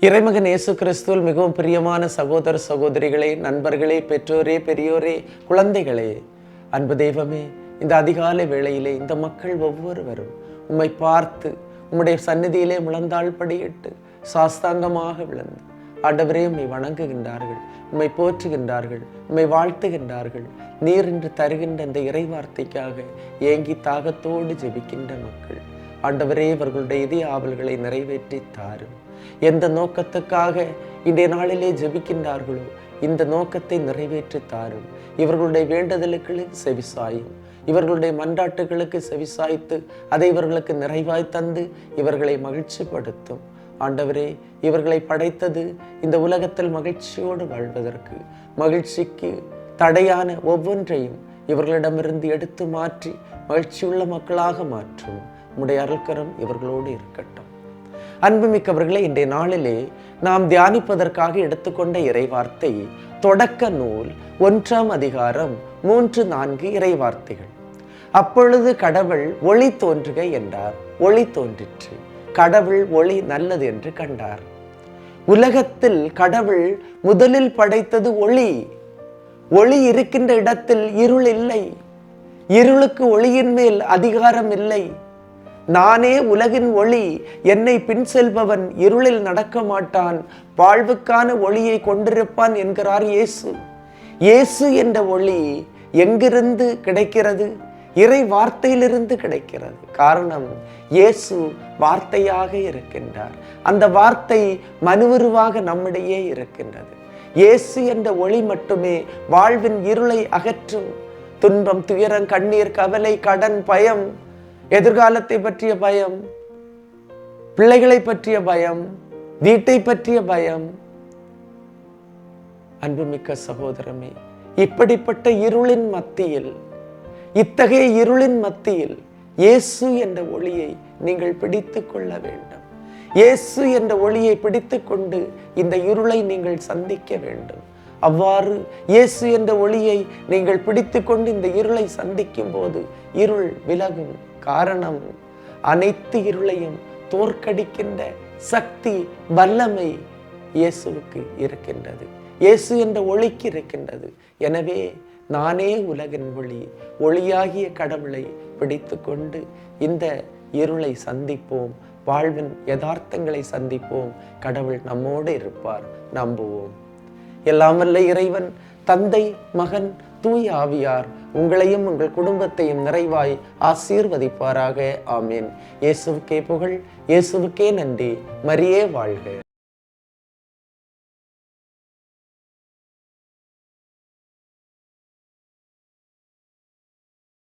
இறைமகன் இயேசு கிறிஸ்துவில் மிகவும் பிரியமான சகோதர சகோதரிகளே, நண்பர்களே, பெற்றோரே, பெரியோரே, குழந்தைகளே, அன்பு தெய்வமே, இந்த அதிகாலை வேளையிலே இந்த மக்கள் ஒவ்வொருவரும் உம்மை பார்த்து உம்முடைய சந்நிதியிலே முழந்தாள் படியிட்டு சாஸ்தாங்கமாக விழுந்து ஆண்டவரே உம்மை வணங்குகின்றார்கள், உம்மை போற்றுகின்றார்கள், உம்மை வாழ்த்துகின்றார்கள். நீர் என்று தருகின்ற இந்த இறை வார்த்தைக்காக ஏங்கி தாகத்தோடு ஜெபிக்கின்ற மக்கள் ஆண்டவரே இவர்களுடைய இதய ஆவல்களை நிறைவேற்றி தாரும். எந்த நோக்கத்துக்காக இன்றைய நாளிலே ஜெபிக்கின்றார்களோ இந்த நோக்கத்தை நிறைவேற்றி தாரும். இவர்களுடைய வேண்டுதலுக்கு செவிசாயும், இவர்களுடைய மன்றாட்டுகளுக்கு செவிசாய்த்து அதை இவர்களுக்கு நிறைவாய் தந்து இவர்களை மகிழ்ச்சிப்படுத்தும். ஆண்டவரே, இவர்களை படைத்தது இந்த உலகத்தில் மகிழ்ச்சியோடு வாழ்வதற்கு. மகிழ்ச்சிக்கு தடையான ஒவ்வொன்றையும் இவர்களிடமிருந்து எடுத்து மாற்றி மகிழ்ச்சியுள்ள மக்களாக மாற்றும். உம்முடைய அருள்கரம் இவர்களோடு இருக்கட்டும். அன்புமிக்கவர்களே, இன்றைய நாளிலே நாம் தியானிப்பதற்காக எடுத்துக்கொண்ட இறைவார்த்தை தொடக்க நூல் 1ஆம் அதிகாரம் 3-4 இறைவார்த்தைகள். அப்பொழுது கடவுள் ஒளி தோன்றுக என்றார், ஒளி தோன்றிற்று. கடவுள் ஒளி நல்லது என்று கண்டார். உலகத்தில் கடவுள் முதலில் படைத்தது ஒளி. ஒளி இருக்கின்ற இடத்தில் இருள் இல்லை. இருளுக்கு ஒளியின் மேல் அதிகாரம் இல்லை. நானே உலகின் ஒளி, என்னை பின் செல்பவன் இருளில் நடக்க மாட்டான், வாழ்வுக்கான ஒளியை கொண்டிருப்பான் என்கிறார் இயேசு. இயேசு என்ற ஒளி எங்கிருந்து கிடைக்கிறது? இறை வார்த்தையிலிருந்து கிடைக்கிறது. காரணம், இயேசு வார்த்தையாக இருக்கின்றார். அந்த வார்த்தை மனுவுருவாக நம்மிடையே இருக்கின்றது. இயேசு என்ற ஒளி மட்டுமே வாழ்வின் இருளை அகற்றும். துன்பம், துயரம், கண்ணீர், கவலை, கடன், பயம், எதிர்காலத்தை பற்றிய பயம், பிள்ளைகளை பற்றிய பயம், வீட்டை பற்றிய பயம். அன்புமிக்க சகோதரமே, இப்படிப்பட்ட இருளின் மத்தியில், இத்தகைய இருளின் மத்தியில் இயேசு என்ற ஒளியை நீங்கள் பிடித்து கொள்ள வேண்டும். இயேசு என்ற ஒளியை பிடித்து கொண்டு இந்த இருளை நீங்கள் சந்திக்க வேண்டும். அவ்வாறு இயேசு என்ற ஒளியை நீங்கள் பிடித்து கொண்டு இந்த இருளை சந்திக்கும் போது இருள் விலகும். காரணம், அனைத்து இருளையும் தோற்கடிக்கின்ற சக்தி, வல்லமை இயேசுவுக்கு இருக்கின்றது. இயேசு என்ற ஒளிக்கு இருக்கின்றது. எனவே நானே உலகின் ஒளி, ஒளியாகிய கடவுளை பிடித்து கொண்டு இந்த இருளை சந்திப்போம். வாழ்வின் யதார்த்தங்களை சந்திப்போம். கடவுள் நம்மோடு இருப்பார். நம்புவோம். எல்லாம் வல்ல இறைவன், தந்தை, மகன், தூய ஆவியார் உங்களையும் உங்கள் குடும்பத்தையும் நிறைவாய் ஆசீர்வதிப்பாராக. ஆமீன். இயேசுவுக்கே புகழ், இயேசுவுக்கே நன்றி. மரியே வாழ்க.